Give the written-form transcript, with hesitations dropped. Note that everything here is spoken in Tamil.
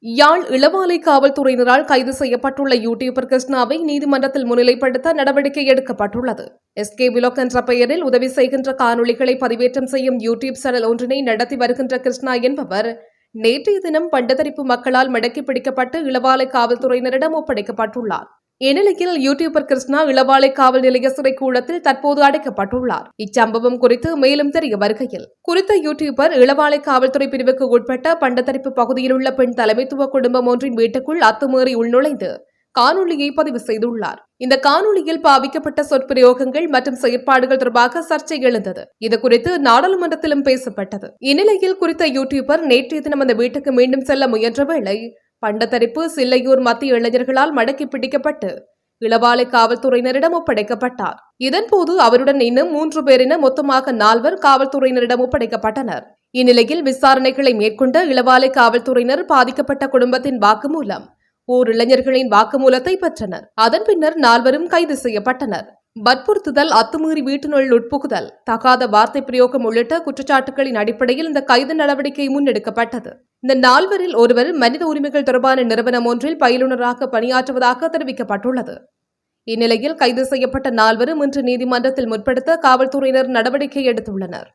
யாழ் இளவாலை காவல்துறையினரால் கைது செய்யப்பட்டுள்ள யூடியூபர் கிருஷ்ணாவை நீதிமன்றத்தில் முன்னிலைப்படுத்த நடவடிக்கை எடுக்கப்பட்டுள்ளது. SK விலாக் என்ற பெயரில் உதவி செய்கின்ற காணொளிகளை பதிவேற்றம் செய்யும் யூடியூப் சேனல் ஒன்றினை நடத்தி வருகின்ற கிருஷ்ணா என்பவர் நேற்றைய தினம் பண்டத்தரிப்பு மக்களால் மடக்கி பிடிக்கப்பட்டு இளவாலை காவல்துறையினரிடம் ஒப்படைக்கப்பட்டுள்ளார். இந்நிலையில் யூடியூபர் கிருஷ்ணா இளவாலை காவல் நிலைய சிறைக்கூடத்தில் தற்போது அடைக்கப்பட்டுள்ளார். இச்சம்பவம் குறித்து மேலும் தெரிய வருகையில், குறித்த யூடியூபர் இளவாலை காவல்துறை பிரிவுக்கு உட்பட்ட பண்டத்தரிப்பு பகுதியில் உள்ள பெண் தலைமைத்துவ குடும்பம் ஒன்றின் வீட்டுக்குள் அத்துமீறி உள்நுழைந்து காணொலியை பதிவு செய்துள்ளார். இந்த காணொலியில் பாவிக்கப்பட்ட சொற்பிரயோகங்கள் மற்றும் செயற்பாடுகள் தொடர்பாக சர்ச்சை எழுந்தது. இதுகுறித்து நாடாளுமன்றத்திலும் பேசப்பட்டது. இந்நிலையில் குறித்த யூடியூபர் நேற்றைய தினம் அந்த வீட்டுக்கு மீண்டும் செல்ல முயன்ற வேளை பண்டத்தரிப்பு சில்லையூர் மத்திய இளைஞர்களால் மடக்கி பிடிக்கப்பட்டு இளவாலை காவல்துறையினரிடம் ஒப்படைக்கப்பட்டார். இதன்போது அவருடன் இன்னும் 3 பேர் என மொத்தமாக 4 காவல்துறையினரிடம் ஒப்படைக்கப்பட்டனர். இந்நிலையில் விசாரணைகளை மேற்கொண்ட இளவாலை காவல்துறையினர் பாதிக்கப்பட்ட குடும்பத்தின் வாக்குமூலம், இளைஞர்களின் வாக்குமூலத்தை பெற்றனர். அதன் பின்னர் 4 கைது செய்யப்பட்டனர். வற்புறுத்துதல், அத்துமீறி வீட்டினுள் உட்புகுதல், தகாத வார்த்தை பிரயோகம் உள்ளிட்ட குற்றச்சாட்டுகளின் அடிப்படையில் இந்த கைது நடவடிக்கை முன்னெடுக்கப்பட்டது. இந்த 4 ஒருவர் மனித உரிமைகள் தொடர்பான நிறுவனம் ஒன்றில் பயிலுநராக பணியாற்றுவதாக தெரிவிக்கப்பட்டுள்ளது. இந்நிலையில் கைது செய்யப்பட்ட 4 இன்று நீதிமன்றத்தில் முற்படுத்த காவல்துறையினர் நடவடிக்கை எடுத்துள்ளனர்.